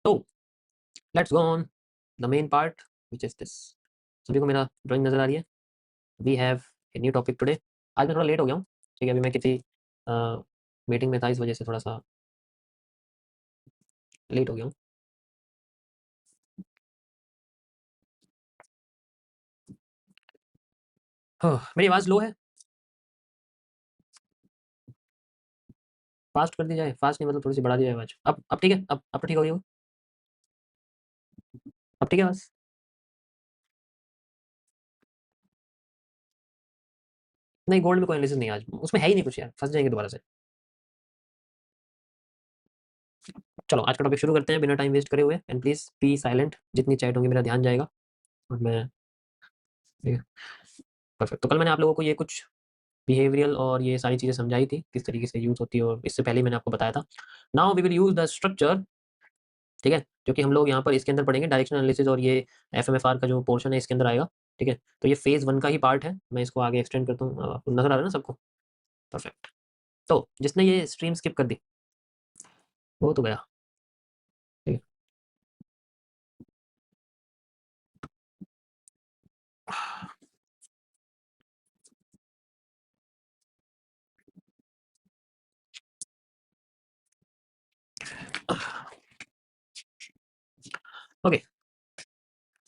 तो let's go on the main part which is this. सभी को मेरा ड्राइंग नजर आ रही है? We have a new topic today. आज मैं थोड़ा लेट हो गया हूँ, ठीक है। अभी मैं किसी मीटिंग में था, इस वजह से थोड़ा सा लेट हो गया हूँ। मेरी आवाज़ लो है? फास्ट कर दी जाए? फास्ट नहीं मतलब थोड़ी सी बढ़ा दी जाए आवाज़? अब ठीक है? अब तो ठीक हो गई हो? अब ठीक है बस? नहीं, गोल्ड में कोई एनालिसिस नहीं है आज, उसमें है ही नहीं कुछ यार, फंस जाएंगे दोबारा से। चलो आज का टॉपिक शुरू करते हैं बिना टाइम वेस्ट करे हुए। एंड प्लीज बी साइलेंट, जितनी चैट होंगी मेरा ध्यान जाएगा। और मैं परफेक्ट। तो कल मैंने आप लोगों को ये कुछ बिहेवियरल और ये सारी चीज़ें समझाई थी, किस तरीके से यूज़ होती है, और इससे पहले मैंने आपको बताया था। Now we will use the structure, ठीक है, जो कि हम लोग यहाँ पर इसके अंदर पढ़ेंगे। डायरेक्शन एनालिसिस और ये एफएमएफआर का जो पोर्शन है इसके अंदर आएगा, ठीक है। तो ये फेज 1 का ही पार्ट है, मैं इसको आगे एक्सटेंड करता हूँ। आपको नजर आ रहा है ना सबको? परफेक्ट। तो जिसने ये स्ट्रीम स्किप कर दी वो तो गया, ठीक है। Okay,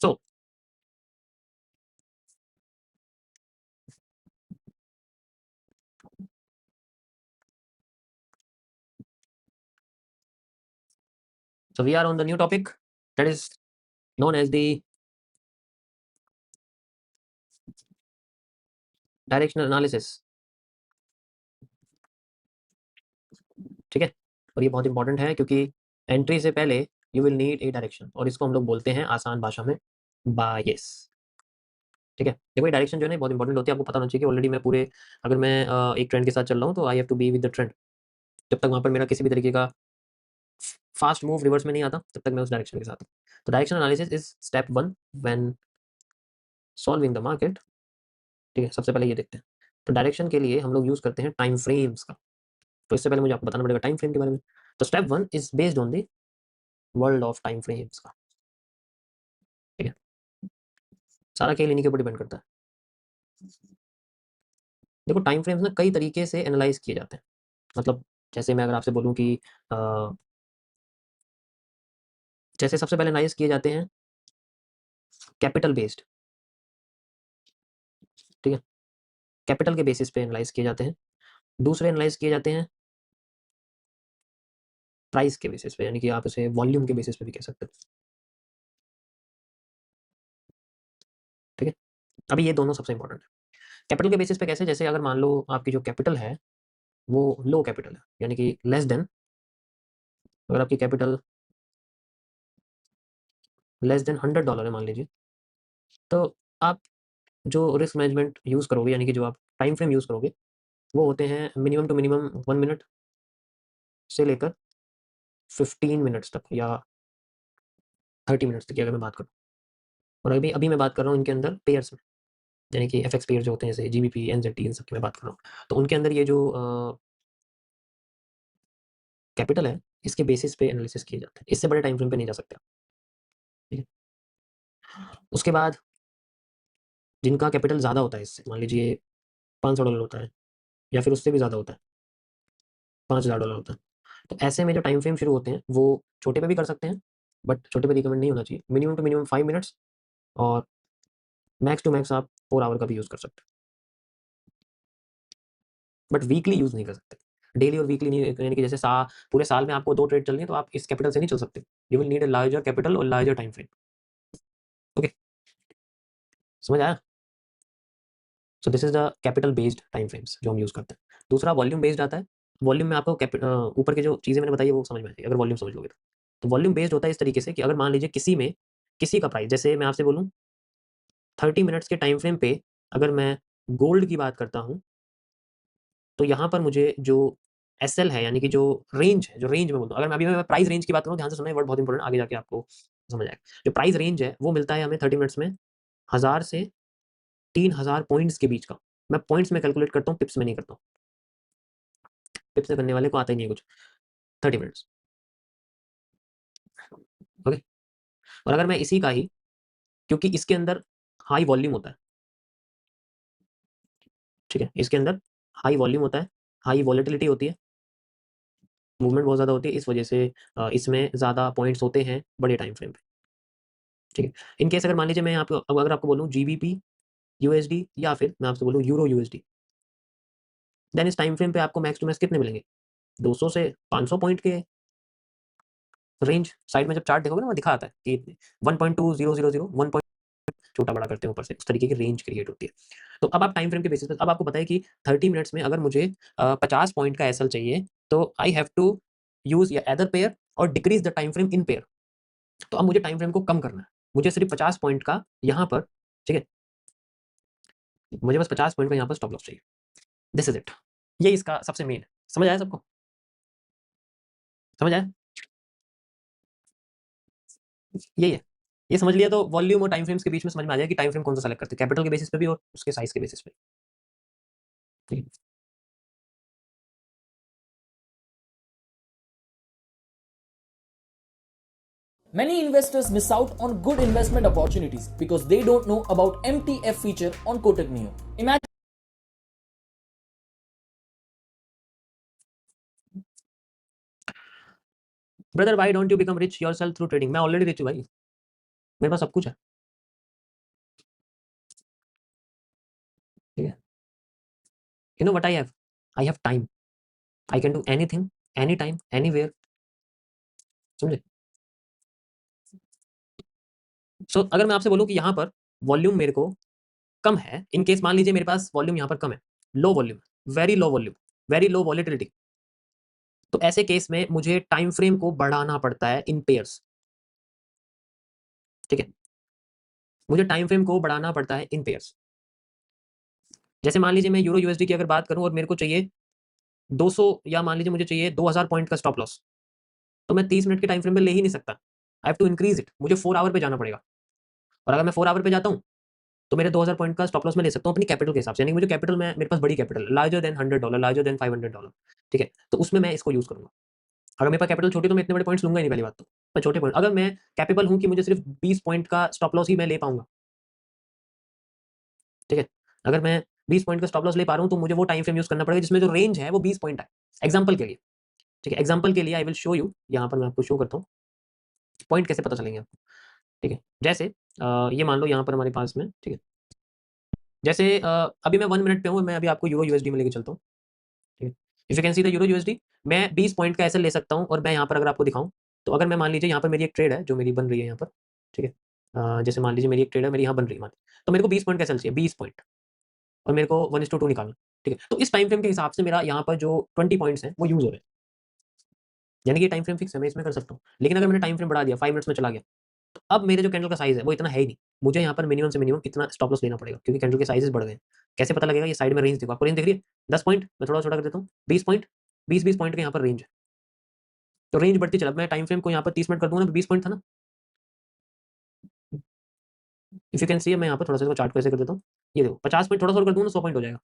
so so we are on the new topic that is known as the directional analysis, ठीक है। और ये बहुत इंपॉर्टेंट है क्योंकि एंट्री से पहले you will need a direction, और इसको हम लोग बोलते हैं आसान भाषा में बायस, ठीक है। देखो ये डायरेक्शन जो है ना बहुत इंपॉर्टेंट होती है, आपको पता होना चाहिए कि ऑलरेडी मैं पूरे, अगर मैं एक ट्रेंड के साथ चल रहा हूँ तो I have to be with the trend. जब तक वहाँ पर मेरा किसी भी तरीके का फास्ट मूव रिवर्स में नहीं आता तब तक मैं उस डायरेक्शन के साथ हूँ। तो direction analysis is step 1 when solving the market, ठीक है। सबसे पहले ये देखते हैं, तो डायरेक्शन के लिए हम लोग यूज करते हैं टाइम फ्रेम्स का। तो इससे पहले मुझे आपको बताना पड़ेगा टाइम फ्रेम के बारे में। तो step 1 is based on the world of time frames का, ठीक है। सारा खेल इन्हीं के ऊपर डिपेंड करता है। देखो टाइम फ्रेम्स ना कई तरीके से एनालाइज किए जाते हैं। मतलब जैसे मैं अगर आपसे बोलूँ कि अ, जैसे सबसे पहले एनालाइज किए जाते हैं कैपिटल बेस्ड, ठीक है। कैपिटल के बेसिस पे एनालाइज किए जाते हैं। दूसरे एनालाइज किए जाते हैं प्राइस के बेसिस पे, यानी कि आप इसे वॉल्यूम के बेसिस पे भी कह सकते हो, ठीक है। अभी ये दोनों सबसे इंपॉर्टेंट है। कैपिटल के बेसिस पे कैसे? जैसे अगर मान लो आपकी जो कैपिटल है वो लो कैपिटल है, यानी कि लेस देन, अगर आपकी कैपिटल लेस देन $100 है मान लीजिए, तो आप जो रिस्क मैनेजमेंट यूज़ करोगे, यानी कि जो आप टाइम फ्रेम यूज़ करोगे, वो होते हैं मिनिमम टू मिनिमम 1 मिनट से लेकर 15 मिनट्स तक, या 30 मिनट्स तक की अगर मैं बात करूँ। और अभी अभी मैं बात कर रहा हूँ इनके अंदर पेयर्स में, यानी कि एफएक्स पेयर जो होते हैं जैसे जीबीपी एनजेटी, इन सब की मैं बात कर रहा हूँ। तो उनके अंदर ये जो कैपिटल है इसके बेसिस पे एनालिसिस किए जाते हैं, इससे बड़े टाइम फ्रेम पे नहीं जा सकते आप, ठीक है। उसके बाद जिनका कैपिटल ज़्यादा होता है, इससे मान लीजिए $500 होता है, या फिर उससे भी ज़्यादा होता है, $5000 होता है, तो ऐसे में जो टाइम फ्रेम शुरू होते हैं वो छोटे पे भी कर सकते हैं, बट छोटे पे रिकमेंड नहीं होना चाहिए। मिनिमम टू मिनिमम 5 मिनट्स, और मैक्स टू मैक्स आप 4 आवर का भी यूज़ कर सकते हैं, बट वीकली यूज़ नहीं कर सकते। डेली और वीकली नहीं, यानी कि जैसे पूरे साल में आपको 2 ट्रेड चलनी है तो आप इस कैपिटल से नहीं चल सकते। You will need a larger capital और लार्जर टाइम फ्रेम, ओके। समझ आया? So this is the capital based time frames जो हम यूज़ करते हैं। दूसरा वॉल्यूम बेस्ड आता है। वॉल्यूम में आपको ऊपर की जो चीज़ें मैंने बताई है वो समझ में आएगी अगर वॉल्यूम समझ लोगे तो वॉल्यूम बेस्ड होता है इस तरीके से कि अगर मान लीजिए किसी में किसी का प्राइस, जैसे मैं आपसे बोलूँ 30 मिनट्स के टाइम फ्रेम पे अगर मैं गोल्ड की बात करता हूँ, तो यहाँ पर मुझे जो एसएल है, यानी कि जो रेंज है, जो रेंज में बोलता हूँ, अगर मैं अभी मैं प्राइस रेंज की बात करूँ, ध्यान से सुनना, ये वर्ड बहुत इंपॉर्टेंट, आगे जाके आपको समझ आएगा। जो प्राइस रेंज है वो मिलता है हमें 30 मिनट्स में 1000 से 3000 पॉइंट्स के बीच का। मैं पॉइंट्स में कैलकुलेट करता हूँ, पिप्स में नहीं करता हूँ। पिप्स से करने वाले को आता ही नहीं है कुछ। 30 मिनट्स, और अगर मैं इसी का ही, क्योंकि इसके अंदर हाई वॉल्यूम होता है, ठीक है, इसके अंदर हाई वॉल्यूम होता है, हाई वॉलेटिलिटी होती है, मूवमेंट बहुत ज़्यादा होती है, इस वजह से इसमें ज़्यादा पॉइंट्स होते हैं बड़े टाइम फ्रेम पे, ठीक है। इन केस अगर मान लीजिए मैं आपको, अगर आपको बोलूँ जीबीपी यूएसडी या फिर मैं आपसे बोलूँ यूरो यूएसडी, देन इस टाइम फ्रेम पे आपको मैक्स टू मैक्स कितने मिलेंगे? 200 से 500 पॉइंट के रेंज। साइड में जब चार्ट देखोगे ना, वो दिखा आता है कि 1.2000 1 छोटा बड़ा करते हैं ऊपर से, उस तरीके की रेंज क्रिएट होती है। तो अब आप टाइम फ्रेम के बेसिस पे, अब आपको पता है कि 30 मिनट्स में अगर मुझे 50 पॉइंट का एसएल चाहिए, तो आई हैव टू यूज या अदर पेयर और decrease the time frame in pair. तो अब मुझे टाइम फ्रेम को कम करना है, मुझे सिर्फ 50 पॉइंट का यहाँ पर, ठीक है, मुझे बस 50 पॉइंट का यहाँ पर स्टॉप लॉस चाहिए। दिस इज इट, ये इसका सबसे मेन है। समझ आया सबको? समझ आया? यही है। ये समझ लिया तो वॉल्यूम और टाइम फ्रेम्स के बीच में समझ में आ जाएगा कि टाइम फ्रेम कौन सा सेलेक्ट करते हैं, कैपिटल के बेसिस पे भी और उसके साइज के बेसिस पे। ठीक है। Many investors miss out on good investment opportunities because they don't know about MTF feature on Kotak Neo. Imagine brother why don't you become rich yourself through trading? मैं already rich हूँ भाई, मेरे पास सब कुछ है, ठीक है। You know what I have time, I can do anything, any time, anywhere, समझे? सो अगर मैं आपसे बोलूँ कि यहाँ पर वॉल्यूम मेरे को कम है, इन केस मान लीजिए मेरे पास वॉल्यूम यहाँ पर कम है, low volume, very low volume, very low volatility, तो ऐसे केस में मुझे टाइम फ्रेम को बढ़ाना पड़ता है इन पेयर्स, ठीक है। मुझे टाइम फ्रेम को बढ़ाना पड़ता है इन पेयर्स। जैसे मान लीजिए मैं यूरो यूएसडी की अगर बात करूं और मेरे को चाहिए 200, या मान लीजिए मुझे चाहिए 2000 पॉइंट का स्टॉप लॉस, तो मैं 30 मिनट के टाइम फ्रेम में ले ही नहीं सकता, I have to increase it, मुझे 4 आवर पे जाना पड़ेगा। और अगर मैं 4 आवर पे जाता हूँ तो मेरे 2000 पॉइंट का स्टॉप लॉस में ले सकता हूँ अपनी कैपिटल के हिसाब से, यानी कि मुझे कैपिटल में, मेरे पास बड़ी capital larger than $100, larger than $500, ठीक है, तो उसमें मैं इसको यूज करूंगा। अगर मेरे पास कैपिटल छोटी तो मैं इतने बड़े पॉइंट्स लूंगा ही नहीं, पहली बात तो मैं छोटे पॉइंट, अगर मैं कैपेबल हूँ कि मुझे सिर्फ 20 पॉइंट का स्टॉप लॉस ही मैं ले पाऊंगा, ठीक है, अगर मैं 20 पॉइंट का स्टॉप लॉस ले पा रहा हूँ तो मुझे वो टाइम फ्रेम यूज करना पड़ेगा जिसमें जो रेंज है वो 20 पॉइंट है, एग्जाम्पल के लिए, ठीक है। एग्जाम्पल के लिए आई विल शो यू, यहाँ पर मैं आपको शो करता हूँ पॉइंट कैसे पता चलेंगे आपको, ठीक है। जैसे ये मान लो यहाँ पर हमारे पास में, ठीक है, जैसे अभी मैं 1 मिनट पे हूँ, मैं अभी आपको यूरो यूएसडी में लेके चलता हूँ, ठीक है। If you can see the euro USD, मैं 20 पॉइंट का ऐसे ले सकता हूँ, और मैं यहाँ पर अगर आपको दिखाऊँ, तो अगर मैं मान लीजिए यहाँ पर मेरी एक ट्रेड है जो मेरी बन रही है यहाँ पर, ठीक है, जैसे मान लीजिए मेरी एक ट्रेड है, मेरी यहाँ बन रही है, तो मेरे को 20 पॉइंट का एसएल चाहिए, 20 पॉइंट, और मेरे को 1:2 निकालना, ठीक है। तो इस टाइम फ्रेम के हिसाब से मेरा यहाँ पर जो 20 पॉइंट्स हैं वो यूज हो रहे हैं, यानी कि टाइम फ्रेम फिक्स है, मैं इसमें कर सकता हूँ। लेकिन अगर मैंने टाइम फ्रेम बढ़ा दिया, 5 मिनट्स में चला गया, तो अब मेरे जो कैंडल का साइज है वो इतना है ही नहीं, मुझे यहाँ पर मिनिमम से मिनिमम इतना स्टॉप लॉस लेना पड़ेगा, क्योंकि कैंडल के साइजेस बढ़ गए हैं। कैसे पता लगेगा? ये साइड में रेंज देखो, आपको रेंज दिख रही है 10 पॉइंट, मैं थोड़ा छोटा कर देता हूँ, 20 पॉइंट, 20 पॉइंट के यहाँ पर रेंज है, तो रेंज बढ़ती चला, मैं टाइम फ्रेम को यहाँ पर 30 मिनट कर दूंगा ना, 20 पॉइंट था ना। इफ यू कैन सी, मैं यहाँ पर थोड़ा सा चार्ट को ऐसे कर देता हूँ, ये देखो 50 पॉइंट थोड़ा सा और कर दूंगा, 100 पॉइंट हो जाएगा।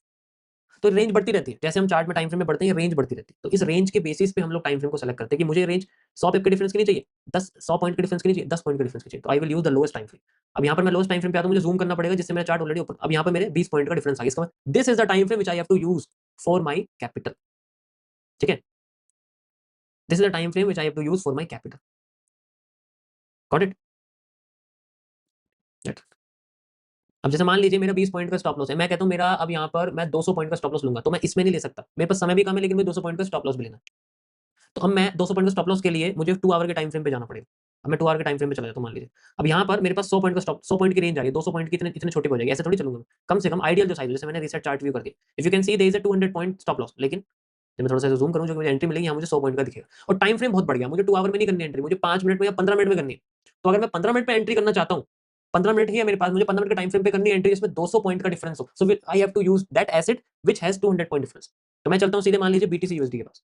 तो रेंज बढ़ती रहती है, जैसे हम चार्ट में टाइम फ्रेम में बढ़ते हैं, रेंज बढ़ती रहती है। तो इस रेंज के बेसिस पे हम लोग टाइम फ्रेम को सेलेक्ट करते हैं कि मुझे रेंज 100 पिप के डिफरेंस की नहीं चाहिए, 100 पॉइंट के डिफरेंस की नहीं चाहिए, 10 पॉइंट के डिफरेंस की चाहिए, तो I will use the lowest time frame. अब यहाँ पर मैं लोएस्ट टाइम फ्रेम पे आता हूँ, मुझे जूम करना पड़ेगा जिससे मेरा चार्ट ऑलरेडी ऊपर, अब यहाँ पर मेरे 20 पॉइंट का डिफरेंस आ गया, इसका this is the time frame which I have to use for my capital, ठीक है, this is the time frame which I have to use for my capital, got it? अब जैसे मान लीजिए मेरा 20 पॉइंट का स्टॉप लॉस है, मैं कहता हूँ मेरा अब यहाँ पर मैं 200 पॉइंट का स्टॉप लॉस लूंगा, तो मैं इसमें नहीं ले सकता, मेरे पास समय भी कम है, लेकिन मुझे 200 पॉइंट का स्टॉप लॉस भी लेना है। तो अब मैं 200 पॉइंट का स्टॉप लॉस के लिए मुझे 2 आवर के टाइम फ्रेम पे जाना पड़ेगा। अब मैं 2 आवर के टाइम फ्रेम पे चला जाता हूँ, मान लीजिए अब यहाँ पर मेरे पास 100 पॉइंट का स्टॉप, 100 पॉइंट की रेंज आ रही है, 200 पॉइंट की इतने इतने छोटे हो जाएगी, ऐसे थोड़ी चलूंगा मैं। कम से कम आइडियल जो साइज, जैसे मैंने रीसेट चार्ट व्यू कर दिया, if you can see there is a 200 point stop loss, लेकिन जब मैं थोड़ा सा जूम करूँ, जो मुझे एंट्री मिलेगी यहाँ मुझे 100 पॉइंट का दिखेगा, और टाइम फ्रेम बहुत बढ़ गया, मुझे 2 आवर में नहीं करनी एंट्री, मुझे 5 मिनट में या 15 मिनट में करनी है। तो अगर मैं 15 मिनट में एंट्री करना चाहता हूँ, 15 मिनट ही है मेरे पास, मुझे 15 मिनट के टाइम फ्रेम पे करनी है एंट्री जिसमें 200 पॉइंट का डिफरेंस हो, so I have to use that asset which has 200 point difference. तो मैं चलता हूँ सीधे मान लीजिए बीटीसी यूएसडी के पास,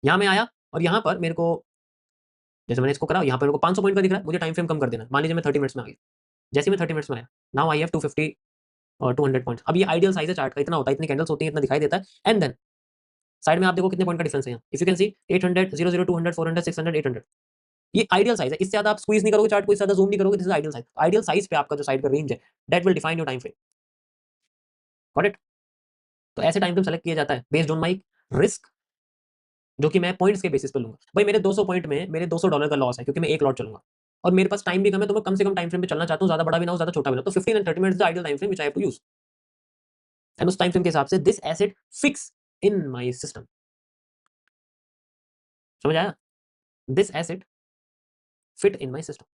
यहाँ मैं आया और यहाँ पर मेरे को, जैसे मैंने इसको करा, यहाँ पर मेरे को 500 पॉइंट का दिख रहा है, मुझे टाइम फ्रेम कम कर देना है, मान लीजिए मैं 30 मिनट्स में आ गया। जैसे मैं 30 मिनट्स में आया, नाउ आई हैव 250 और 200 पॉइंट्स। अब ये आइडियल साइज है चार्ट का, इतना होता है, इतनी कैंडल्स होती हैं, इतना दिखाई देता है। एंड देन साइड में आप देखो कितने पॉइंट का डिफरेंस है यहाँ, इफ यू कैन सी 800 00 200 400 600 800, ये आइडियल साइज है, इससे ज्यादा आप स्क्वीज नहीं करोगे चार्ट को, इससे ज्यादा जूम नहीं करोगे, this is ideal size. Ideal size पे आपका जो साइड का रेंज है that will define your time frame. Got it? तो ऐसे टाइम फ्रेम सेलेक्ट किया जाता है बेस्ड ऑन माई रिस्क, जो कि मैं पॉइंट्स के बेसिस पे लूंगा। भाई मेरे 200 पॉइंट में मेरे $200 का लॉस है क्योंकि मैं एक लॉट चलूंगा और मेरे पास टाइम भी कम है, तो मैं कम से कम टाइम फ्रेम पे चलना चाहता हूँ, ज्यादा बड़ा भी ना हो ज्यादा छोटा भी ना हो। तो 15 and 30 minutes the ideal time frame which I have to use, and उस टाइम फ्रेम के हिसाब से this asset fix in my system. समझ आया? This asset fit in my system.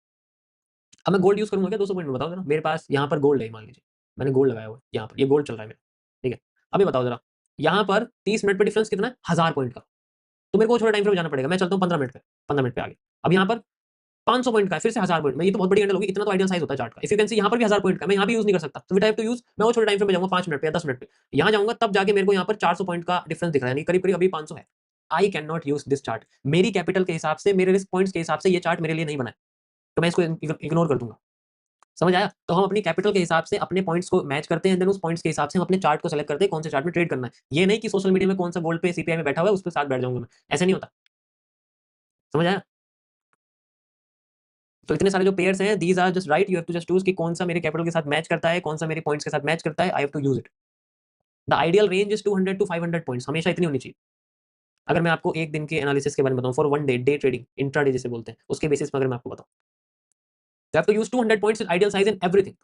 अब मैं गोल्ड यूज करूंगा क्या 200 पॉइंट में? बताओ जरा। मेरे पास यहाँ पर गोल्ड है, मान लीजिए मैंने गोल्ड लगाया हुआ है यहाँ पर, ये गोल्ड चल रहा है मेरा, ठीक है। अभी बताओ जरा, यहाँ पर 30 मिनट पे डिफरेंस कितना है? 1000 पॉइंट का। तो मेरे को थोड़ा टाइम फ्रेम जाना पड़ेगा, मैं चलता हूँ 15 मिनट पे, 15 मिनट पे आगे। अब यहाँ पर 500 पॉइंट का है, फिर से 1000 पॉइंट में, ये तो बहुत बड़ी कैंडल होगी, इतना तो आइडियल साइज होता है चार्ट का। इफ यू कैन सी यहाँ पर भी 1000 पॉइंट का, मैं यहाँ भी यूज नहीं कर सकता, तो विट आई हैव टू यूज, मैं वो छोटे टाइम फ्रेम में जाऊंगा 5 मिनट पे या 10 मिनट पे, यहाँ जाऊंगा तब जाके मेरे को यहाँ पर 400 पॉइंट का डिफरेंस दिख रहा है, नहीं करीब करीब अभी 500 है। I can not use this chart, मेरी कैपिटल के हिसाब से, मेरे रिस्क पॉइंट्स के हिसाब से ये चार्ट मेरे लिए नहीं बना है, तो मैं इसको इग्नोर कर दूंगा। समझ आया? तो हम अपनी कैपिटल के हिसाब से अपने पॉइंट्स को मैच करते हैं, देन उस पॉइंट्स के हिसाब से हम अपने चार्ट को सेलेक्ट करते हैं कौन से चार्ट में ट्रेड करना है। ये नहीं कि सोशल मीडिया में कौन सा गोल्ड पे सीपीआई में बैठा हुआ है उस पर साथ बैठ जाऊंगा मैं, ऐसे नहीं होता। समझ आया? तो इतने सारे जो पेयर्स हैं, these are just right, you have to just choose कि कौन सा मेरे कैपिटल के साथ मैच करता है, कौन सा मेरे पॉइंट्स के साथ मैच करता है, I have to use it. The ideal range is 200 to 500 points, हमेशा इतनी होनी चाहिए। अगर मैं आपको एक दिन के एनालिसिस के बारे में बताऊं, for one day, day trading, intraday जिसे बोलते हैं, उसके बेसिस पर अगर मैं आपको बताऊं, तो have to use 200 points ideal size in everything.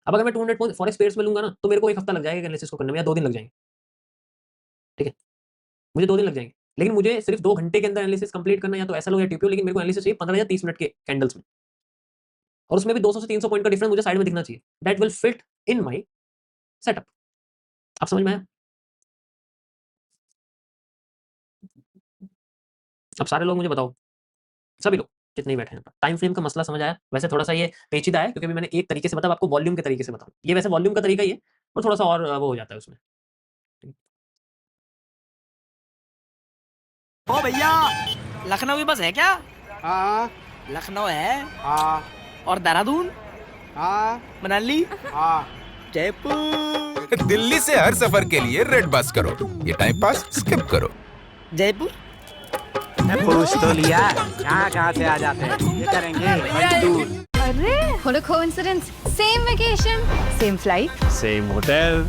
अब अगर मैं 200 पॉइंट फॉरेक्स पेयर्स में लूंगा ना, तो मेरे को एक हफ्ता लग जाएगा एनालिसिस को करने में, या 2 दिन लग जाएंगे, ठीक है, मुझे 2 दिन लग जाएंगे। लेकिन मुझे सिर्फ 2 घंटे के अंदर एनालिसिस कंप्लीट करना है, या तो ऐसा लो या टीपीओ, लेकिन मेरे को एनालिसिस चाहिए 15 या 30 मिनट के कैंडल्स में, और उसमें भी 200 से 300 पॉइंट का डिफरेंस मुझे साइड में दिखना चाहिए, that will fit in my setup. आप समझ में आया? अब सारे लोग मुझे बताओ, सभी लोग जितने ही बैठे हैं, टाइम फ्रेम का मसला समझ आया? वैसे थोड़ा सा ये पेचीदा है, क्योंकि अभी मैंने एक तरीके से बताया, आपको वॉल्यूम के तरीके से बताऊं, ये वैसे वॉल्यूम का तरीका ही है, और थोड़ा सा और वो हो जाता है उसमें। ओ भैया, लखनऊ की बस है क्या? हाँ लखनऊ है। हाँ और देहरादून, हाँ मनाली, हाँ। जयपुर। दिल्ली से हर सफर के लिए रेड बस करो, ये टाइम पास स्किप करो। जयपुर पूछ तो लिया कहाँ से आ जाते हैं, ये करेंगे मजदूर। अरे what a coincidence. Same vacation, same flight, Same hotel.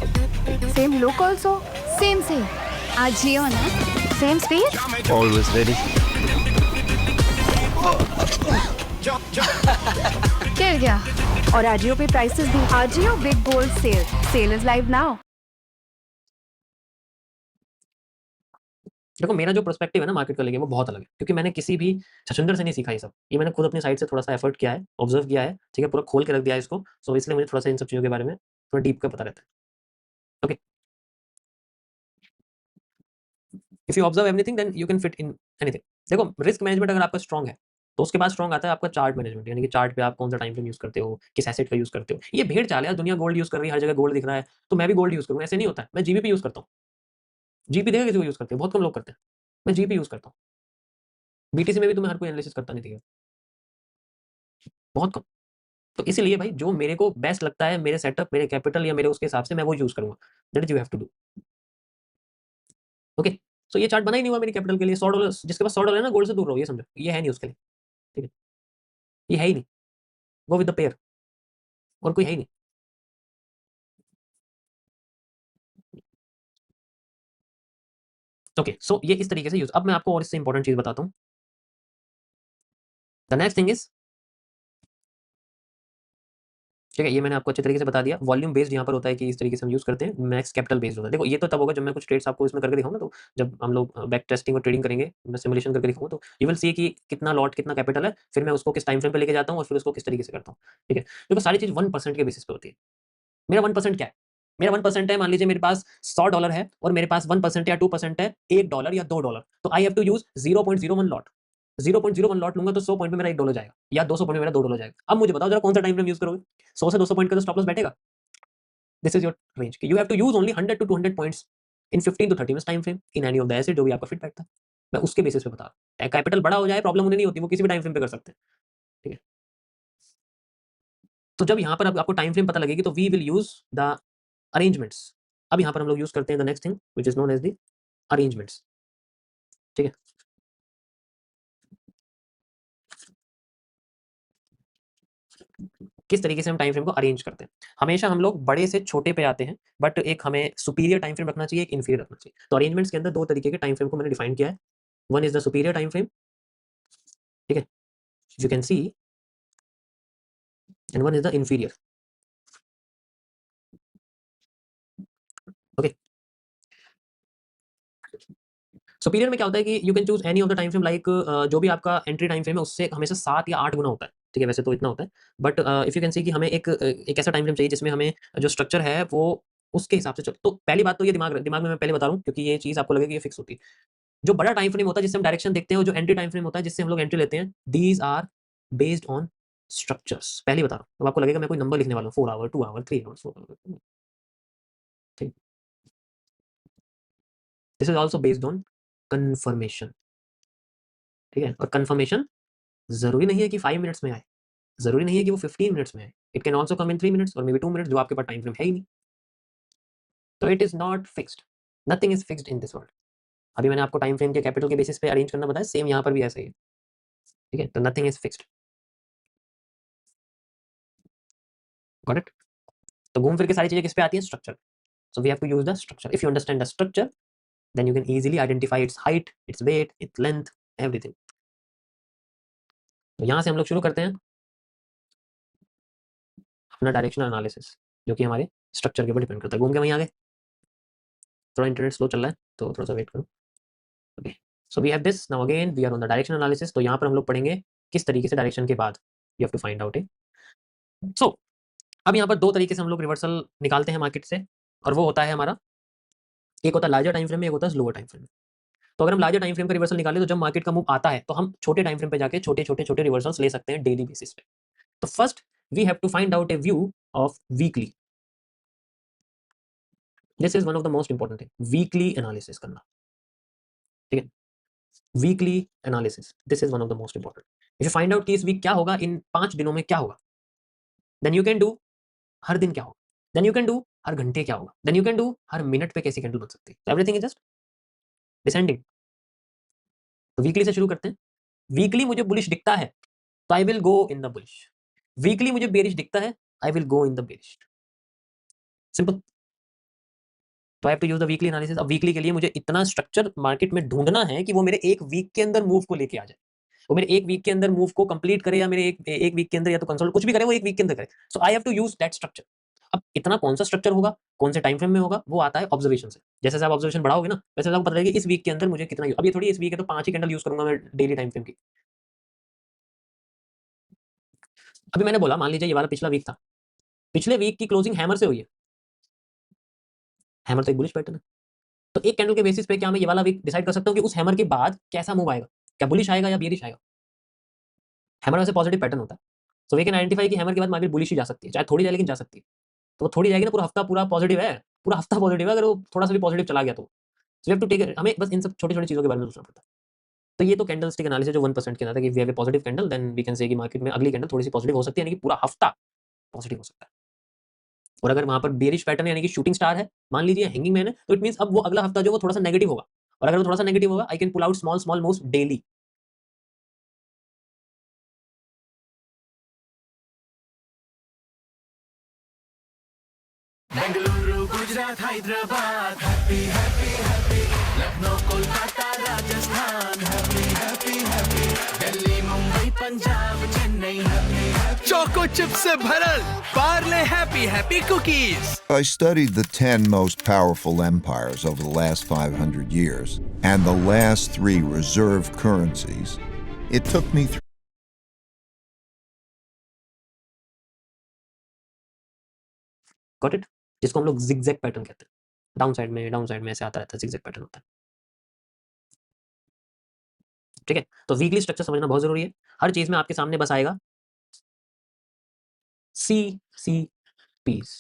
same look also, same. आज जियो ना, same space. Always ready. गिर गया. और आजियो पे प्राइसेस भी. Ajio big bold sale. Sale is live now. देखो मेरा जो पर्सपेक्टिव है ना मार्केट को लेके, वो बहुत अलग है, क्योंकि मैंने किसी भी छछूंदर से नहीं सीखा ये सब, ये मैंने खुद अपनी साइड से थोड़ा सा एफर्ट किया है, ऑब्जर्व किया है, ठीक है, पूरा खोल के रख दिया है इसको, सो इसलिए मुझे थोड़ा सा इन सब चीज़ों के बारे में थोड़ा डीप का पता रहता है। Okay, if you observe everything then you can fit in anything. देखो रिस्क मैनेजमेंट अगर आपका स्ट्रॉन्ग है, तो उसके बाद स्ट्रॉन्ग आता है आपका चार्ट मैनेजमेंट, यानी कि चार्ट पे आप कौन सा टाइम फ्रेम यूज करते हो, किस एसेट का यूज करते हो। ये भेड़ चाल है, दुनिया गोल्ड यूज कर रही है, हर जगह गोल्ड दिख रहा है, तो मैं भी गोल्ड यूज करूँ, ऐसे नहीं होता है। मैं जीबीपी यूज करता हूँ, जीपी देखा किसी को यूज करते हैं? बहुत कम लोग करते हैं, मैं जीपी यूज करता हूँ। बीटीसी में भी तुम्हें हर कोई एनालिसिस करता नहीं दिखेगा, बहुत कम। तो इसीलिए भाई जो मेरे को बेस्ट लगता है, मेरे सेटअप, मेरे कैपिटल या मेरे उसके हिसाब से मैं वो यूज करूंगा, that is you have to do. Okay, so ये चार्ट बना ही नहीं हुआ मेरी कैपिटल के लिए। $100, जिसके पास $100 है ना, गोल्ड से दूर रहो, ये समझो, ये है नहीं उसके लिए, ठीक है, ये है ही नहीं, गो विद द पेयर, और कोई है ही नहीं। ओके, सो ये इस तरीके से यूज। अब मैं आपको और इससे इंपॉर्टेंट चीज बताता हूँ। द नेक्स्ट थिंग इज, ठीक है, ये मैंने आपको अच्छे तरीके से बता दिया। वॉल्यूम बेस्ड यहाँ पर होता है कि इस तरीके से हम यूज करते हैं, मैक्स कैपिटल बेस्ड होता है। देखो ये तो तब होगा जब मैं कुछ ट्रेड्स आपको इसमें करके दिखाऊंगा, तो जब हम लोग बैक टेस्टिंग और ट्रेडिंग करेंगे, मैं सिमुलेशन करके दिखाऊंगा, तो यू विल सी कि कितना लॉट, कितना कैपिटल है, फिर मैं उसको किस टाइम फ्रेम पे लेके जाता हूँ, और फिर उसको किस तरीके से करता हूँ, ठीक है। देखो सारी चीज 1% के बेसिस पे होती है। मेरा 1% क्या है? मेरा 1% है, मान लीजिए मेरे पास $100 है, और मेरे पास 1% या 2% है, $1 या $2, तो I have to use 0.01 lot. 0.01 lot लूंगा तो 100 पॉइंट में मेरा $1 जाएगा, या 200 पॉइंट में मेरा $2 जाएगा। अब मुझे बताओ जरा कौन सा टाइम फ्रेम यूज करोगे? 100 से 200 पॉइंट का तो स्टॉप लॉस बैठेगा। This is your range, you have to use only 100 to 200 points in 15 to 30 minutes time frame in any of the asset, जो भी आपका फिट बैठता है। मैं उसके बेसिस पे बता रहा हूं। कैपिटल बड़ा हो जाए प्रॉब्लम उन्हें नहीं होती, वो किसी भी टाइम फ्रेम पे कर सकते हैं, ठीक है। तो जब यहाँ पर आपको टाइम फ्रेम पता लगेगी, तो we will use the arrangements. अब यहाँ पर हम लोग यूज करते हैं the next thing which is known as the arrangements, ठीक है। किस तरीके से हम टाइम फ्रेम को अरेंज करते हैं। हमेशा हम लोग बड़े से छोटे पे आते हैं, बट एक हमें सुपीरियर टाइम फ्रेम रखना चाहिए, एक इन्फीरियर रखना चाहिए। तो अरेंजमेंट्स के अंदर दो तरीके के टाइम फ्रेम को मैंने डिफाइन किया है। One is the superior time frame, ठीक है, you can C, and one is the inferior. Okay, superior में क्या होता है कि you can choose any of the time frame, like जो भी आपका एंट्री टाइम फ्रेम है उससे हमेशा 7 या 8 गुना होता है, ठीक है, वैसे तो इतना होता है, बट इफ यू कैन सी कि हमें एक ऐसा टाइम फ्रेम चाहिए जिसमें हमें जो स्ट्रक्चर है वो उसके हिसाब से चल। तो पहली बात तो ये दिमाग दिमाग में मैं पहले बता रहा हूँ, क्योंकि ये चीज़ आपको लगेगी कि ये फिक्स होती है। जो बड़ा टाइम फ्रेम होता है जिससे हम डायरेक्शन देखते हैं, और जो एंट्री टाइम फ्रेम होता है जिससे हम लोग एंट्री लेते हैं, these are based on structures. पहले बता रहा हूँ, अब आपको लगेगा मैं कोई नंबर लिखने वाला हूँ, 4 आवर, 2 आवर, 3 आवर्स, 4 आवर, ठीक। This is also based on confirmation, ठीक है, और कन्फर्मेशन जरूरी नहीं है कि 5 मिनट्स में आए, जरूरी नहीं है कि वो 15 मिनट्स में आए, it can also come in 3 minutes और मे बी 2 मिनट्स, जो आपके पास टाइम फ्रेम है ही नहीं। तो it is not fixed, nothing is fixed in this world. अभी मैंने आपको टाइम फ्रेम के कैपिटल के बेसिस पे अरेंज करना बताया, सेम यहाँ पर भी ऐसा ही है, ठीक है, तो nothing is fixed, got it. तो घूम फिर के सारी चीजें किस पे आती है, structure. So we have to use the structure. If you understand the structure, then you can easily identify its height, its weight, its length, everything. तो यहाँ से हम लोग शुरू करते हैं अपना डायरेक्शनल एनालिसिस, जो कि हमारे स्ट्रक्चर के ऊपर डिपेंड करता है। घूम के वहीं आ गए, थोड़ा इंटरनेट स्लो चल रहा है तो थोड़ा सा वेट करो। Okay, so we have this, now again we are on the direction analysis. तो यहाँ पर हम लोग पढ़ेंगे किस तरीके से डायरेक्शन के बाद you have to find out it. So अब यहाँ पर दो तरीके से हम लोग रिवर्सल निकालते हैं मार्केट से, और वो होता है हमारा, एक होता है लार्जर टाइम फ्रेम में, एक होता है स्लोअर टाइम फ्रेम में। तो अगर हम लार्जर टाइम फ्रेम का रिवर्सल निकालें, तो जब मार्केट का मूव आता है तो हम छोटे टाइम फ्रेम पे जाके छोटे छोटे छोटे रिवर्सल्स ले सकते हैं डेली बेसिस पे। तो first we have to find out a view of weekly. This is one of the most important thing, weekly analysis करना, ठीक है, weekly analysis, this is one of the most important. If you find out कि इस week क्या होगा, इन 5 दिनों में क्या होगा, देन यू कैन डू हर दिन क्या होगा, देन यू कैन डू हर घंटे क्या होगा, देन यू कैन डू हर मिनट पे कैसी कैंडल बन सकती है। Everything is just descending. तो वीकली से शुरू करते हैं। वीकली मुझे बुलिश दिखता है तो I will go in the bullish, weekly मुझे बेरिश दिखता है, I will go in the bearish, simple. तो I have to use the weekly analysis. अब वीकली के लिए मुझे इतना स्ट्रक्चर मार्केट में ढूंढना है कि वो मेरे एक वीक के अंदर मूव को लेके आ जाए, वो मेरे एक वीक के अंदर मूव को कंप्लीट करे, या मेरे एक वीक के अंदर या तो कंसोल्ट कुछ भी करे, वो एक वीक के अंदर करे। So I have to use that structure. अब इतना कौन सा स्ट्रक्चर होगा, कौन से टाइम फ्रेम में होगा, वो आता है ऑब्जर्वेशन से। जैसे जैसे आप ऑब्जर्वेशन बढ़ाओगे ना, वैसे आपको पता लगेगा कि इस वीक के अंदर मुझे कितना अब ये थोड़ी इस वीक है तो 5 ही कैंडल यूज करूंगा मैं डेली टाइम फ्रेम की। अभी मैंने बोला, मान लीजिए ये वाला पिछला वीक था, पिछले वीक की क्लोजिंग हैमर से हुई है, हैमर तो एक बुलिश पैटर्न है। तो एक कैंडल के बेसिस पे क्या मैं ये वाला वीक डिसाइड कर सकता हूँ कि उस हैमर के बाद कैसा मूव आएगा, क्या बुलिश आएगा या बेरिश आएगा। हैमर वैसे पॉजिटिव पैटर्न होता है, सो वी कैन आइडेंटिफाई कि हैमर के बाद मार्केट बुलिश ही जा सकती है, चाहे थोड़ी जाए लेकिन जा सकती है। तो वो थोड़ी जाएगी ना, पूरा हफ्ता पूरा पॉजिटिव है, पूरा हफ्ता पॉजिटिव है, अगर वो थोड़ा सा भी पॉजिटिव चला गया तो वी हैव टू टेक, हमें बस इन सब छोटी छोटी चीज़ों के बारे में सोचना पड़ता है। तो ये तो कैंडलस्टिक एनालिसिस जो 1% के अंदर है कि we have a positive candle, then we can say कि मार्केट में अगली कैंडल थोड़ी सी पॉजिटिव हो सकती है, यानी कि पूरा हफ्ता पॉजिटिव हो सकता है। और अगर वहां पर बेरिश पैटर्न यानी कि शूटिंग स्टार है, मान लीजिए हैंगिंग मैन है, तो इट मींस अब वो अगला हफ्ता जो वो थोड़ा सा नेगेटिव होगा, और अगर वो थोड़ा सा नेगेटिव होगा, I can pull out small small moves daily. Choco chip से भरल Parle happy happy cookies. I studied the 10 most powerful empires over the last 500 years and the last 3 reserve currencies. It took me got it, जिसको हम लोग zigzag pattern कहते हैं, down side में ऐसे आता रहता है, जिगजैग पैटर्न होता है, ठीक है। तो वीकली स्ट्रक्चर समझना बहुत जरूरी है। हर चीज में आपके सामने बस आएगा C C piece,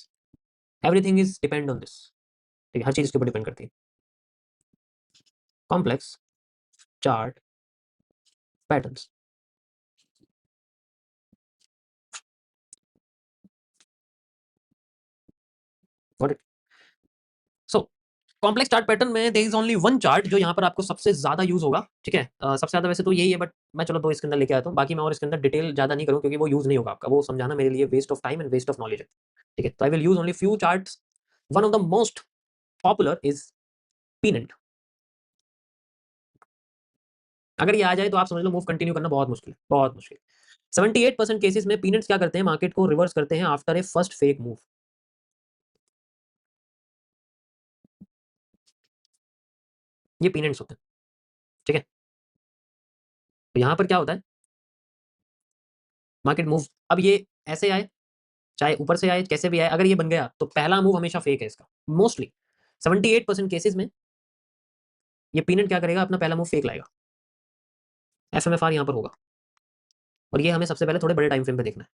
everything is depend on this, ठीक है, हर चीज इसके ऊपर डिपेंड करती है। Complex chart patterns, got it. So complex chart pattern में there is only one chart जो यहाँ पर आपको सबसे ज्यादा यूज होगा, ठीक है। सबसे ज्यादा वैसे तो यही है, बट मैं चलो 2 इसके अंदर लेके आता हूँ, बाकी मैं और इसके अंदर डिटेल ज्यादा नहीं करूँ क्योंकि वो यूज नहीं होगा आपका, वो समझाना मेरे लिए waste of time and waste of knowledge है, ठीक है। तो I will use only few charts. One of the most popular is pennant. अगर ये आ जाए तो आप समझ लो मूव कंटिन्यू करना बहुत मुश्किल है, बहुत मुश्किल। 78% केसेस में पीनेंट्स क्या करते हैं, मार्केट को रिवर्स करते हैं after a first fake move. ये पीनेंट्स होते हैं, ठीक है। तो यहाँ पर क्या होता है, मार्केट मूव, अब ये ऐसे आए चाहे ऊपर से आए कैसे भी आए, अगर ये बन गया तो पहला मूव हमेशा फेक है इसका। मोस्टली 78% केसेस में ये पीनेंट क्या करेगा, अपना पहला मूव फेक लाएगा। एफएमएफआर यहाँ पर होगा, और ये हमें सबसे पहले थोड़े बड़े टाइम फ्रेम पे देखना है।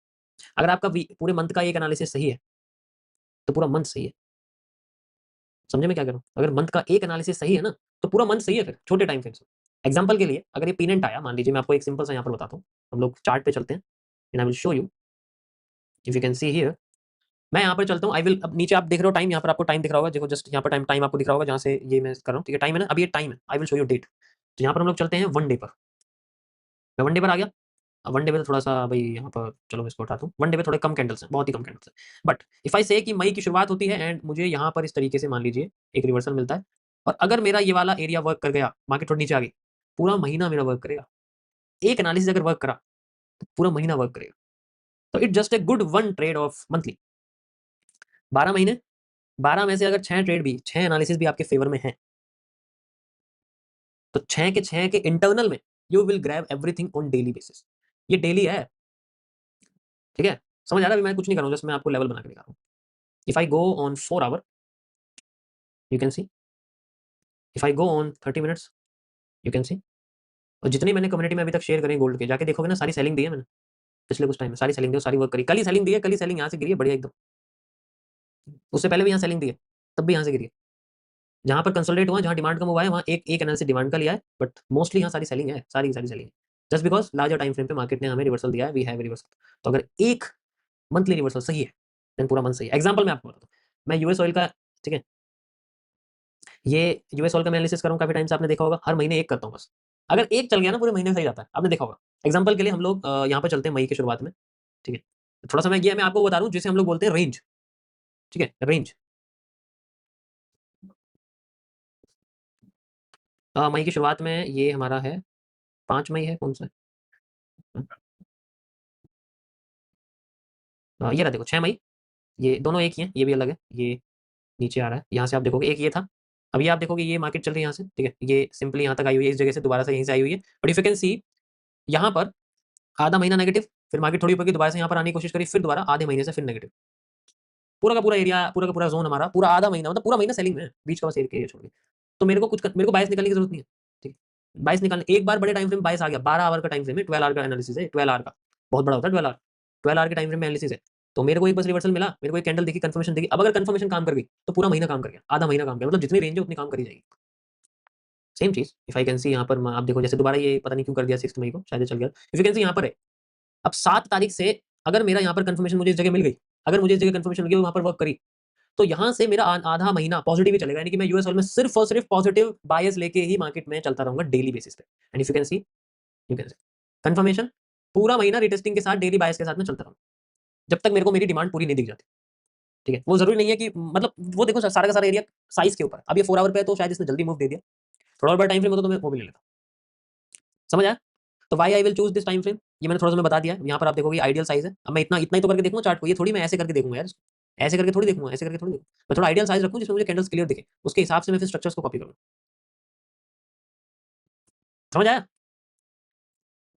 अगर आपका पूरे मंथ का एक एनालिसिस सही है तो पूरा मंथ सही है। समझे मैं क्या कर रहा हूँ? अगर मंथ का एक एनालिसिस सही है ना तो पूरा मंथ सही है। फिर छोटे टाइम फ्रेम से एग्जांपल के लिए अगर ये पीनेंट आया, मान लीजिए मैं आपको एक सिंपल सा यहाँ पर बताता हूँ, हम लोग चार्ट पे चलते हैं and I will show you if you can see here. मैं यहाँ पर चलता हूँ, आई विल, अब नीचे आप देख रहे हो टाइम, यहाँ पर आपको टाइम दिख रहा होगा, देखो जस्ट यहाँ पर टाइम आपको दिख रहा होगा जहाँ से ये मैं कर रहा हूँ, ठीक है। टाइम है ना, अब ये टाइम है, I will show you date. तो यहाँ पर हम लोग चलते हैं वन डे पर। मैं वन डे पर आ गया। अब वन डे पे तो थोड़ा सा भाई यहाँ पर चलो मैं इसको उठाता हूँ, वन डे पे थोड़े कम कैंडल्स हैं, बहुत ही कम कैंडल्स हैं। बट इफ आई से कि मई की शुरुआत होती है एंड मुझे यहाँ पर इस तरीके से मान लीजिए एक रिवर्सल मिलता है, और अगर मेरा ये वाला एरिया वर्क कर गया, मार्केट थोड़ी नीचे आ गई, पूरा महीना मेरा वर्क करेगा। एक एनालिसिस अगर वर्क करा तो पूरा महीना वर्क करेगा। तो it just a good one trade off monthly. 12 महीने, 12 में से अगर 6 ट्रेड भी, 6 एनालिसिस भी आपके फेवर में हैं, तो 6 के 6 के इंटरनल में you will grab everything on daily basis. ये डेली है, ठीक है। समझ आ रहा है? अभी मैं कुछ नहीं कर रहा हूँ, जस्ट मैं आपको लेवल बना के दिखा रहा हूँ। If I go on 4 hour you can see, if I go on 30 minutes you can see. और जितनी मैंने कम्युनिटी में अभी तक शेयर करें गोल्ड के, जाके देखोगे ना, सारी सेलिंग दी है मैंने पिछले कुछ टाइम में, सारी सेलिंग दी, सारी वर्क करी। कल ही सेलिंग दी है, कल ही सेलिंग यहाँ से गिरी है बढ़िया एकदम। उससे पहले भी यहाँ सेलिंग दी है, तब भी यहाँ से गिरी है। जहाँ पर कंसोलिडेट हुआ, जहाँ डिमांड कम हुआ है, वहाँ एक एक एनालिसिस डिमांड का लिया है, बट मोस्टली यहाँ सारी सेलिंग है, सारी की सारी सेलिंग है। Just because larger time frame पे मार्केट ने हमें रिवर्सल दिया है, वी हैव रिवर्सल। तो अगर एक मंथली रिवर्सल सही है देन पूरा मंथ सही है। एग्जांपल मैं आपको बताता हूँ, मैं यूएस ऑयल का, ठीक है, ये यूएस ऑयल का मैं एनालिसिस कर रहा हूँ काफी टाइम से, आपने देखा होगा हर महीने एक करता हूँ बस। अगर एक चल गया ना पूरे महीने सही जाता है, आपने देखा होगा। एग्जांपल के लिए हम लोग यहाँ पर चलते हैं मई की शुरुआत में, ठीक है। थोड़ा सा मैं आपको बता रहा हूँ जिसे हम लोग बोलते हैं रेंज, ठीक है, रेंज। मई की शुरुआत में ये हमारा है 5 मई है, कौन सा है? ये रहा देखो 6 मई, ये दोनों एक ही हैं, ये भी अलग है, ये नीचे आ रहा है। यहाँ से आप देखोगे एक ये था, अभी आप देखोगे ये मार्केट चल रही है यहाँ से, ठीक है, ये सिंपली यहाँ तक आई हुई है, इस जगह से दोबारा से यहीं से आई हुई है। बट इफ यू कैन सी यहाँ पर आधा महीना नेगेटिव, फिर मार्केट थोड़ी ऊपर की, दोबारा से यहाँ पर आने की कोशिश करी, फिर दोबारा आधे महीने से फिर नेगेटिव। पूरा का पूरा एरिया, पूरा का पूरा जोन हमारा, पूरा आधा महीना, मतलब पूरा महीना सेलिंग में है, बीच का बस एक एरिया छोड़ के। तो मेरे को बायस निकालने की जरूरत नहीं है, ठीक है। बायस निकालने, एक बार बड़े टाइम फ्रेम बायस आ गया, 12 आवर का टाइम फ्रेम है, 12 आवर का एनालिसिस है, 12 आवर का बहुत बड़ा होता है, 12 आवर के टाइम फ्रेम में एनालिसिस है। तो मेरे को एक बस रिवर्सल मिला, मेरे को एक कैंडल देखी, कंफर्मेशन देखी। अब अगर कंफर्मेशन काम कर गई तो पूरा महीना काम कर गया, आधा महीना काम कर गया, मतलब जितनी रेंज है उतनी काम करी जाएगी। सेम चीज इफ आई कैन सी यहाँ पर आप देखो, जैसे दोबारा ये पता नहीं क्यों कर दिया 6 मई को, शायद ये चल गया। इफ यू कैन सी यहाँ पर है, अब 7 तारीख से अगर मेरा यहाँ पर कंफर्मेशन मुझे इस जगह मिल गई, अगर मुझे इस जगह कंफर्मेशन मिल गई, वहां पर वर्क करी, तो यहाँ से मेरा आधा महीना पॉजिटिव ही चलेगा। यानी कि मैं यूएस ऑयल में सिर्फ और सिर्फ पॉजिटिव बायस लेके ही मार्केट में चलता रहूंगा डेली बेसिस पे। And if you can C confirmation पूरा महीना रिटेस्टिंग के साथ, डेली बायस के साथ में चलता रहूंगा, जब तक मेरे को मेरी डिमांड पूरी नहीं दिख जाती, ठीक है। वो जरूरी नहीं है कि, मतलब वो देखो सारा का सारा एरिया साइज के ऊपर। अब ये 4 आवर पे है तो शायद इसने जल्दी मूव दे दिया, थोड़ा और बड़ा टाइम फ्रेम होता तो मैं वो भी ले लेता। समझ आया? तो why I will choose this time frame, ये मैंने थोड़ा सा मैं बता दिया। यहाँ पर आप देखोगे आइडियल साइज है। अब मैं इतना इतना ही तो करके देखूंगा चार्ट को, ये थोड़ी मैं ऐसे करके देखूंगा यार, ऐसे करके थोड़ी देखूंगा, ऐसे करके थोड़ी देखूंगा। मैं थोड़ा आइडियल साइज रखूँ जिसमें मुझे कैंडल्स क्लियर दिखे, उसके हिसाब से मैं फिर स्ट्रक्चर्स को कॉपी करूँ। समझ आया?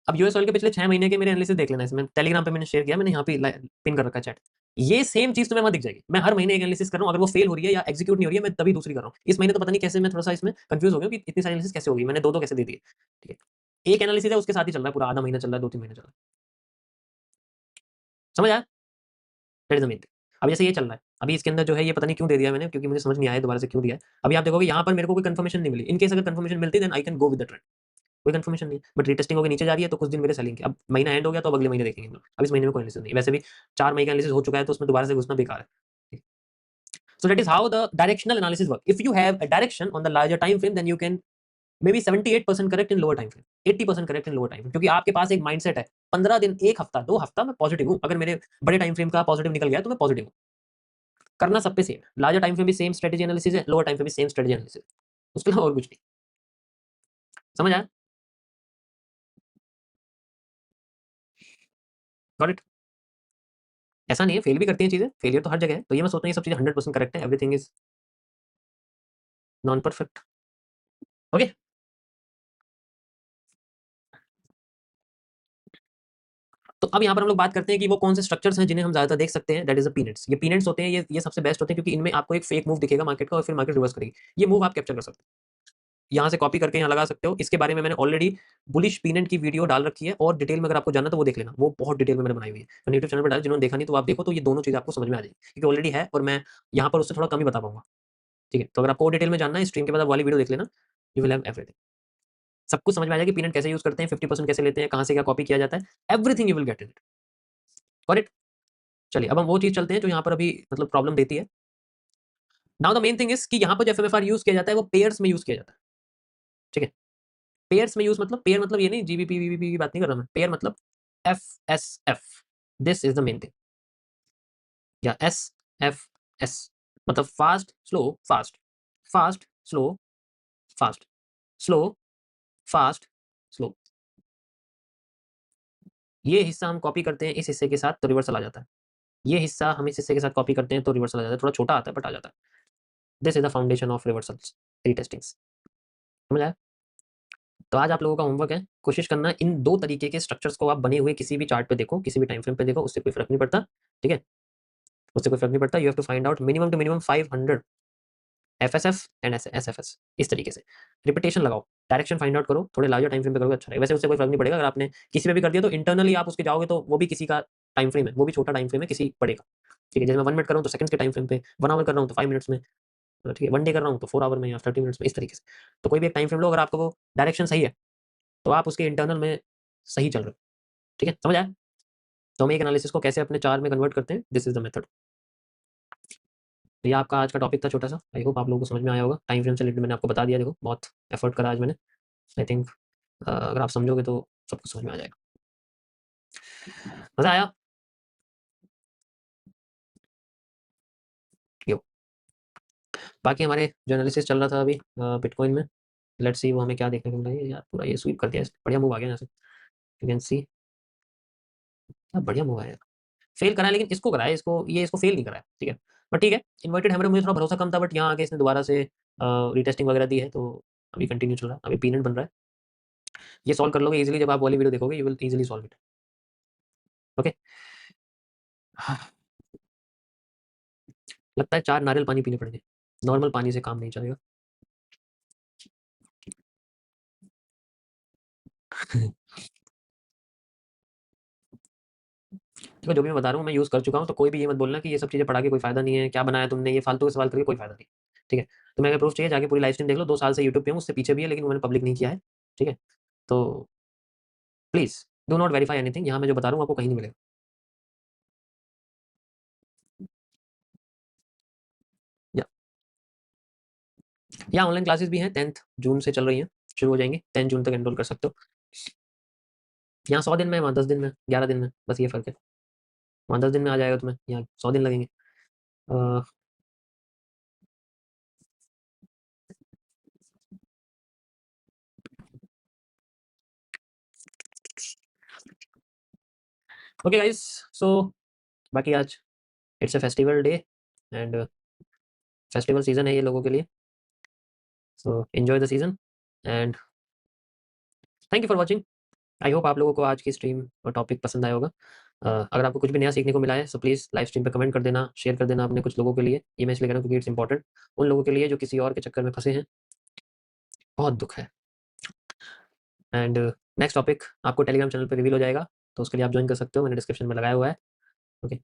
अब यूएस ऑयल के पिछले 6 महीने के मेरे एनालिसिस देख लेना, इसमें टेलीग्राम पे मैंने शेयर किया, मैंने यहाँ पे पिन कर रखा है चैट। ये सेम चीज तुम्हें वहां दिख जाएगी। मैं हर महीने एक एनालिसिस कर रहा हूँ, अगर वो फेल हो रही है या एग्जीक्यूट नहीं हो रही है, मैं तभी दूसरी कर रहा हूँ। इस महीने तो पता नहीं कैसे मैं थोड़ा सा इसमें कंफ्यूज हो गया कि इतनी सारी एनालिसिस कैसे होगी, मैंने दो कैसे दे दिए, ठीक है। एक एनालिसिस है उसके साथ ही चल रहा है, पूरा आधा महीना चल रहा है, 2-3 महीने चल रहा है। समझ आया? That is the main thing. अब जैसे ये चल रहा है, अभी इसके अंदर जो है ये पता नहीं क्यों दे दिया मैंने, क्योंकि मुझे समझ नहीं आया दोबारा से क्यों दिया है। अभी आप देखोगे यहाँ पर मेरे को कोई कंफर्मेशन नहीं मिली। इन केस अगर कंफर्मेशन मिलती then I can go with the trend. कोई कंफर्मेशन नहीं, बट रीटेस्टिंग होकर नीचे जा रही है तो कुछ दिन मेरे सेलिंग के। अब महीना एंड हो गया तो अब अगले महीने देखेंगे हम लोग। अब इस महीने में कोई एनालिसिस नहीं, वैसे भी 4 मई का एनालिसिस हो चुका है तो उसमें दोबारा से घुसना बेकार है। So that is how the directional analysis work. If you have a direction on the larger time frame, then you can maybe 78% correct in lower time frame, 80% correct in lower time frame, क्योंकि आपके पास एक mindset है 15 दिन, एक हफ्ता, 2 हफ्ता मैं positive हूँ। अगर मेरे बड़े टाइम फ्रेम का पॉजिटिव निकल गया तो मैं पॉजिटिव हूँ। करना सब पे सेम, लार्जर टाइम फ्रेम भी सेम स्ट्रेटेजी एनालिसिस है, लोअर टाइम फ्रेम भी सेम स्ट्रेटेजी एनालिसिस, उसके अलावा और कुछ नहीं। समझ आया? Got it? ऐसा नहीं है, फेल भी करती हैं चीजें, फेलियर तो हर जगह है। तो ये मैं सोचता हूँ ये सब चीजें 100% करेक्ट है, everything is non perfect. Okay, तो अब यहाँ पर हम लोग बात करते हैं कि वो कौन से स्ट्रक्चर्स हैं जिन्हें हम ज्यादातर देख सकते हैं। That is the peanuts. ये पीनट्स होते हैं, ये सबसे बेस्ट होते हैं, क्योंकि इनमें आपको एक फेक मूव दिखेगा मार्केट का और फिर मार्केट रिवर्स करेगी। ये मूव आप कैप्चर कर सकते हैं, यहाँ से कॉपी करके यहाँ लगा सकते हो। इसके बारे में मैंने ऑलरेडी बुलिश पीनट की वीडियो डाल रखी है, और डिटेल में अगर आपको जानना तो वो देख लेना, वो बहुत डिटेल में मैंने बनाई हुई है। मैंने यूट्यूब चैनल पर डाल, जिन्होंने देखा नहीं तो आप देखो, तो ये दोनों चीज़ आपको समझ में आ जाएगी, क्योंकि ऑलरेडी है और मैं यहाँ पर उससे थोड़ा कम ही बता पाऊंगा। ठीक है, तो अगर आपको और डिटेल में जानना है, स्ट्रीम के बाद आप वाली वीडियो देख लेना, यू विल हैव एवरीथिंग। सब कुछ समझ में आ जाएगा कि पीनट कैसे यूज करते हैं, 50% कैसे लेते हैं, कहाँ से क्या कॉपी किया जाता है, everything you will get it. Got it? चलिए अब हम वो चीज चलते हैं जो यहाँ पर अभी मतलब प्रॉब्लम देती है। Now the main thing is कि यहाँ पर जो एफएमएफआर यूज किया जाता है वो पेयर्स में यूज किया जाता है। ठीक है, पेयर्स में यूज मतलब, पेयर मतलब ये नहीं जीबीपी वीबीपी की बात नहीं कर रहा मैं, पेयर मतलब FSF, this is the main thing, या एसएफएस मतलब fast slow fast, fast slow fast, slow fast slow. ये हिस्सा हम कॉपी करते हैं इस हिस्से के साथ तो रिवर्सल आ जाता है, ये हिस्सा हम इस हिस्से के साथ कॉपी करते हैं तो रिवर्सल आ जाता है। थोड़ा छोटा आता है बट आ जाता है। This is the foundation of reversals, retestings. समझ आया? तो आज आप लोगों का होमवर्क है, कोशिश करना इन दो तरीके के स्ट्रक्चर्स को आप बने हुए किसी भी चार्ट पे देखो, किसी भी टाइम फ्रेम पे देखो, उससे कोई फर्क नहीं पड़ता। ठीक है, उससे कोई फर्क नहीं पड़ता। You have to find out minimum to minimum 500 FSF and SFS. इस तरीके से रिपीटेशन लगाओ, डायरेक्शन फाइंड आउट करो, थोड़े लार्जर टाइम फ्रेम पे करोगे अच्छा रहेगा। वैसे उससे कोई फर्क नहीं पड़ेगा, अगर आपने किसी पे भी कर दिया तो इंटरनली आप उसके जाओगे तो वो भी किसी का टाइम फ्रेम है, वो भी छोटा टाइम फ्रेम है, किसी पड़ेगा। ठीक है, जैसे मैं 1 मिनट कर रहा हूँ तो सेकंड्स के टाइम फ्रेम पे, 1 आवर कर रहा हूँ तो 5 मिनट्स में, ठीक है, 1 डे कर रहा हूँ तो 4 आवर में या 30 मिनट्स में, इस तरीके से। तो कोई भी एक टाइम फ्रेम लो, अगर आपको वो डायरेक्शन सही है तो आप उसके इंटरनल में सही चल रहे हो। ठीक है, समझ आया? तो हम एक एनालिसिस को कैसे अपने चार में कन्वर्ट करते हैं, दिस इज द मेथड। तो ये आपका आज का टॉपिक था छोटा सा, आई होप आप लोगों को समझ में आया होगा। टाइम फ्रेम से रिलेटेड मैंने आपको बता दिया, देखो बहुत एफर्ट करा आज मैंने। आई थिंक अगर आप समझोगे तो सब कुछ समझ में आ जाएगा। मजा आया? यो, बाकी हमारे जो एनालिसिस चल रहा था अभी बिटकॉइन में, लेट्स सी वो हमें क्या देखने को मिला है। यार पूरा ये स्वीप कर दिया, बढ़िया मूव आ गया यहाँ से, यू कैन सी क्या बढ़िया मूव आया। फेल करा है लेकिन इसको कराया, इसको फेल नहीं कराया। ठीक है, बट ठीक है, इन्वर्टेड हैमर में मुझे थोड़ा भरोसा कम था, बट यहाँ आके इसने दोबारा से रीटेस्टिंग वगैरह दी है, तो अभी कंटिन्यू चल रहा है, अभी पीनट बन रहा है। ये सॉल्व कर लोगे इजीली, जब आप वाली वीडियो देखोगे you will easily solve it. Okay, लगता है 4 नारियल पानी पीने पड़ेंगे, नॉर्मल पानी से काम नहीं चलेगा। देखो जो भी मैं बता रहा हूँ मैं यूज़ कर चुका हूँ, तो कोई भी ये मत बोलना कि ये सब चीज़ें पढ़ा के कोई फायदा नहीं है, क्या बनाया तुमने, ये फालतू के सवाल करके कोई फायदा नहीं। ठीक है, तो मैं प्रूफ चाहिए जाके पूरी लाइव स्ट्रीम देख लो, 2 साल से यूट्यूब पे हूँ, उससे पीछे भी है लेकिन मैंने पब्लिक नहीं किया है। ठीक है, तो please do not verify anything, यहाँ मैं जो बता रहा हूँ आपको कहीं नहीं मिलेगा। या ऑनलाइन क्लासेस भी हैं, 10th जून से चल रही हैं, शुरू हो जाएंगी, 10 जून तक एनरोल कर सकते हो। यहाँ 100 दिन में, वहाँ 10 दिन में, 11 दिन में, बस ये फ़र्क है। वहाँ 10 दिन में आ जाएगा तुम्हें, यहाँ 100 दिन लगेंगे। ओके गाइस, सो बाकी आज it's a festival day and festival season है ये लोगों के लिए, so enjoy the season and thank you for watching. I hope आप लोगों को आज की स्ट्रीम और टॉपिक पसंद आया होगा। अगर आपको कुछ भी नया सीखने को मिला है सो प्लीज़ लाइव स्ट्रीम पे कमेंट कर देना, शेयर कर देना अपने कुछ लोगों के लिए। ये मैं इसलिए कह रहा हूँ क्योंकि इट्स इंपॉर्टेंट उन लोगों के लिए जो किसी और के चक्कर में फंसे हैं, बहुत दुख है। एंड नेक्स्ट टॉपिक आपको टेलीग्राम चैनल पे रिवील हो जाएगा, तो उसके लिए आप ज्वाइन कर सकते हो, मैंने डिस्क्रिप्शन में लगाया हुआ है। ओके,